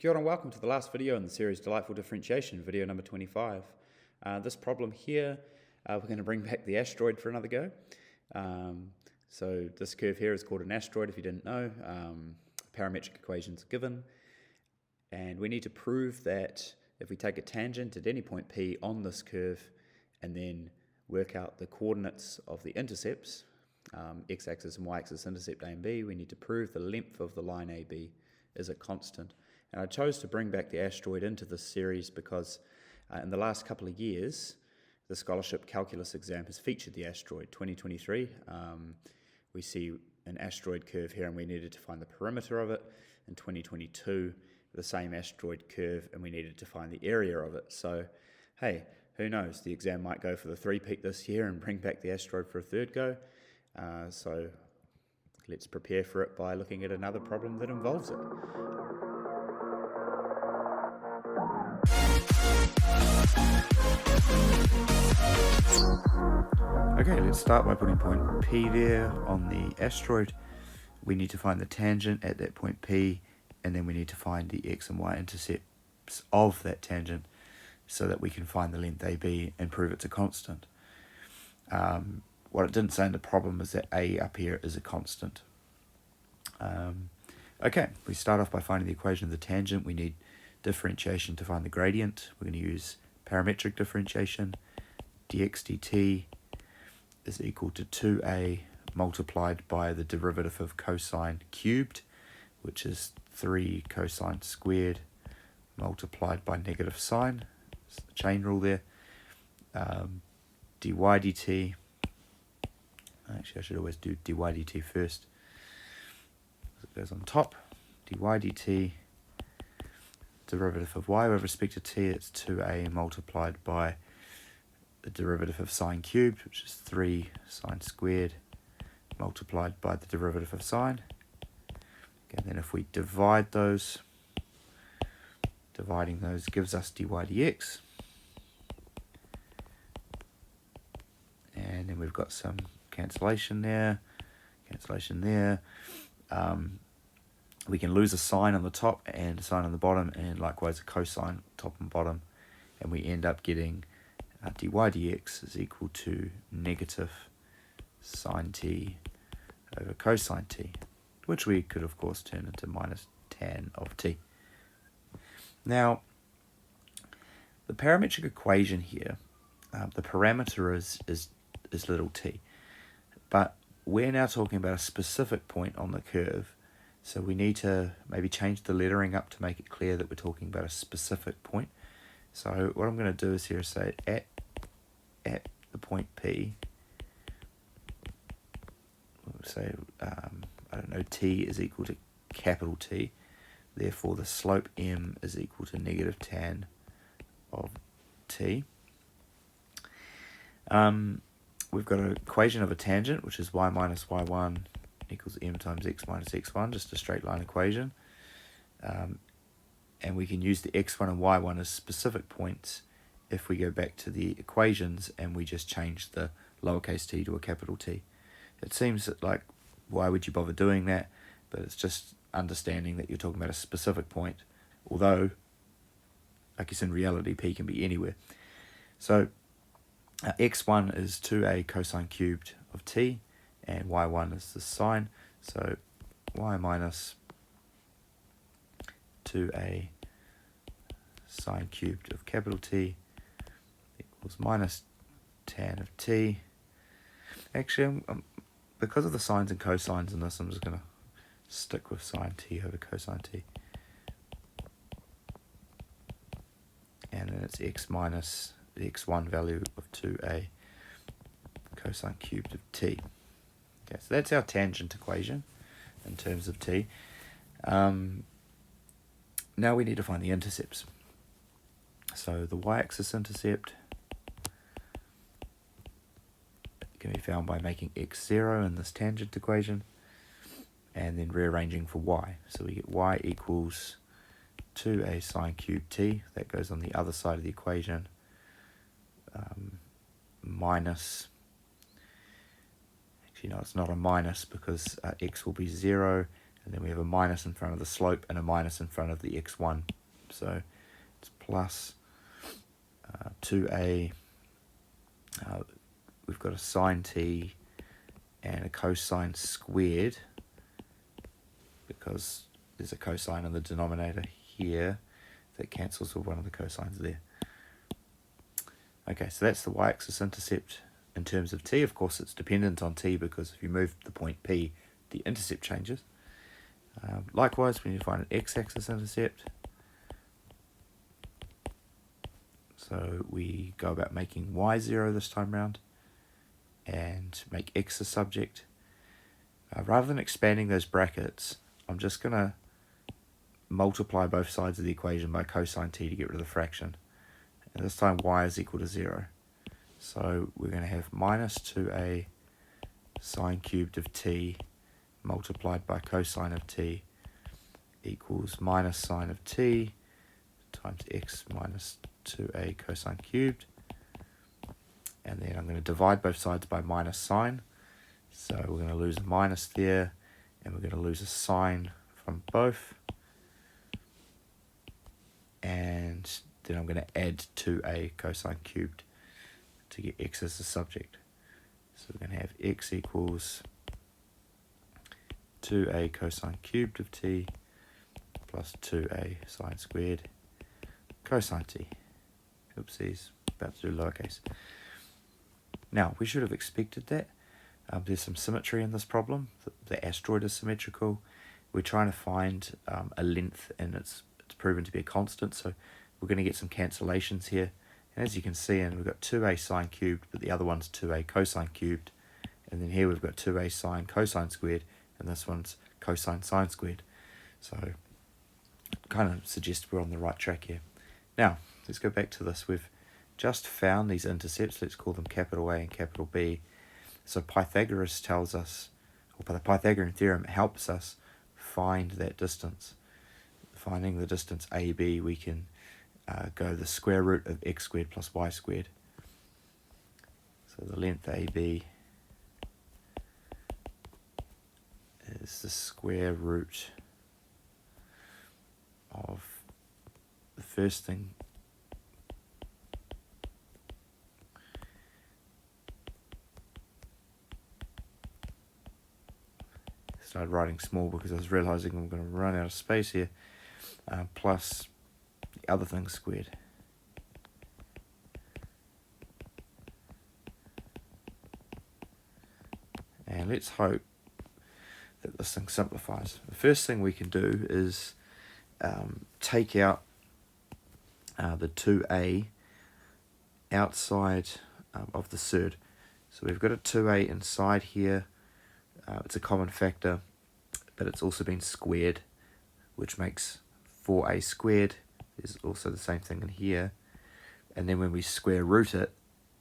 Kia ora and welcome to the last video in the series Delightful Differentiation, video number 25. This problem here, we're going to bring back the asteroid for another go. So this curve here is called an asteroid if you didn't know. Parametric equations are given. And we need to prove that if we take a tangent at any point P on this curve and then work out the coordinates of the intercepts, x-axis and y-axis intercept A and B, we need to prove the length of the line AB is a constant. And I chose to bring back the asteroid into this series because in the last couple of years, the scholarship calculus exam has featured the asteroid. 2023, we see an asteroid curve here and we needed to find the perimeter of it. In 2022, the same asteroid curve and we needed to find the area of it. So, hey, who knows? The exam might go for the three-peat this year and bring back the asteroid for a third go. So let's prepare for it by looking at another problem that involves it. Okay, let's start by putting point P there on the asteroid. We need to find the tangent at that point P, and then we need to find the x and y intercepts of that tangent so that we can find the length AB and prove it's a constant. What it didn't say in the problem is that A up here is a constant. Okay, we start off by finding the equation of the tangent. We need differentiation to find the gradient. We're going to use parametric differentiation. Dx dt is equal to 2a multiplied by the derivative of cosine cubed, which is 3 cosine squared multiplied by negative sine. It's the chain rule there. Dy dt, actually I should always do dy dt first. It goes on top. Dy dt, derivative of y with respect to t, it's 2a multiplied by the derivative of sine cubed, which is 3 sine squared multiplied by the derivative of sine. And then if we divide those, dividing those gives us dy dx. And then we've got some cancellation there, cancellation there. We can lose a sine on the top and a sine on the bottom, and likewise a cosine top and bottom, and we end up getting dy dx is equal to negative sine t over cosine t, which we could of course turn into minus tan of t. Now, the parametric equation here, the parameter is little t, but we're now talking about a specific point on the curve, so we need to maybe change the lettering up to make it clear that we're talking about a specific point. So what I'm going to do is here say at the point P, we'll say, I don't know, T is equal to capital T, therefore the slope M is equal to negative tan of T. We've got an equation of a tangent, which is y minus y1 equals m times x minus x1, just a straight line equation. And we can use the x1 and y1 as specific points if we go back to the equations and we just change the lowercase t to a capital T. It seems like, why would you bother doing that? But it's just understanding that you're talking about a specific point, although, I guess in reality, P can be anywhere. So x1 is 2a cosine cubed of t, and y1 is the sine, so y minus 2a sine cubed of capital T equals minus tan of t. Actually, because of the sines and cosines in this, I'm just going to stick with sine t over cosine t. And then it's x minus the x1 value of 2a cosine cubed of t. Okay, so that's our tangent equation in terms of t. Now we need to find the intercepts. So the y-axis intercept can be found by making x 0 in this tangent equation and then rearranging for y. So we get y equals 2a sine cubed t, that goes on the other side of the equation, minus, actually no, it's not a minus because x will be 0 And then we have a minus in front of the slope and a minus in front of the x1. So it's plus 2a. We've got a sine t and a cosine squared, because there's a cosine in the denominator here that cancels with one of the cosines there. Okay, so that's the y-axis intercept in terms of t. Of course, it's dependent on t, because if you move the point P, the intercept changes. Likewise, we need to find an x-axis intercept. So we go about making y 0 this time round and make x a subject. Rather than expanding those brackets, I'm just going to multiply both sides of the equation by cosine t to get rid of the fraction. And this time y is equal to 0. So we're going to have minus 2a sine cubed of t multiplied by cosine of t equals minus sine of t times x minus 2a cosine cubed. And then I'm going to divide both sides by minus sine. So we're going to lose a minus there, and we're going to lose a sine from both. And then I'm going to add 2a cosine cubed to get x as the subject. So we're going to have x equals 2a cosine cubed of t plus 2a sine squared cosine t. Oopsies, about to do lowercase. Now, we should have expected that. There's some symmetry in this problem. The asteroid is symmetrical. We're trying to find a length, and it's proven to be a constant, so we're going to get some cancellations here. And as you can see, we've got 2a sine cubed, but the other one's 2a cosine cubed. And then here we've got 2a sine cosine squared, and this one's cosine sine squared. So kind of suggests we're on the right track here. Now, let's go back to this. We've just found these intercepts. Let's call them capital A and capital B. So Pythagoras tells us, or by the Pythagorean theorem, helps us find that distance. Finding the distance AB, we can go the square root of x squared plus y squared. So the length AB is the square root of the first thing started writing small because I was realizing I'm going to run out of space here, plus the other thing squared. And let's hope that this thing simplifies. The first thing we can do is take out the 2a outside of the surd. So we've got a 2a inside here. It's a common factor, but it's also been squared, which makes 4a squared. There's also the same thing in here. And then when we square root it,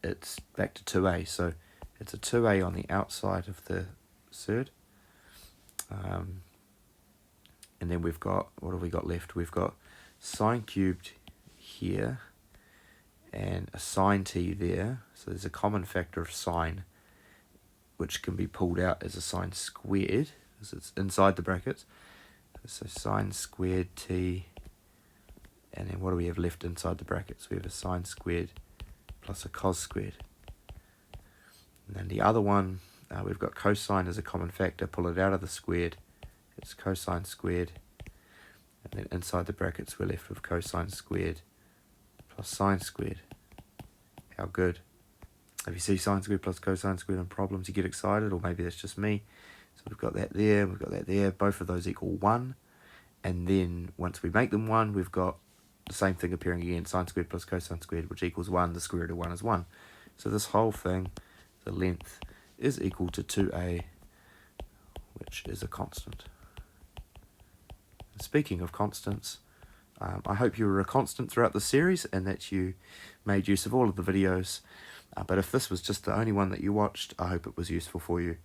it's back to 2a. So it's a 2a on the outside of the surd. And then we've got, what have we got left? We've got sine cubed here and a sine t there. So there's a common factor of sine, which can be pulled out as a sine squared, because it's inside the brackets. So sine squared t, and then what do we have left inside the brackets? We have a sine squared plus a cos squared. And then the other one, we've got cosine as a common factor. Pull it out of the squared, it's cosine squared. And then inside the brackets, we're left with cosine squared plus sine squared. How good. If you see sine squared plus cosine squared in problems, you get excited, or maybe that's just me. So we've got that there, we've got that there. Both of those equal 1. And then once we make them 1, we've got the same thing appearing again, sine squared plus cosine squared, which equals 1. The square root of 1 is 1. So this whole thing, the length, is equal to 2a, which is a constant. And speaking of constants, I hope you were a constant throughout the series and that you made use of all of the videos. But if this was just the only one that you watched, I hope it was useful for you.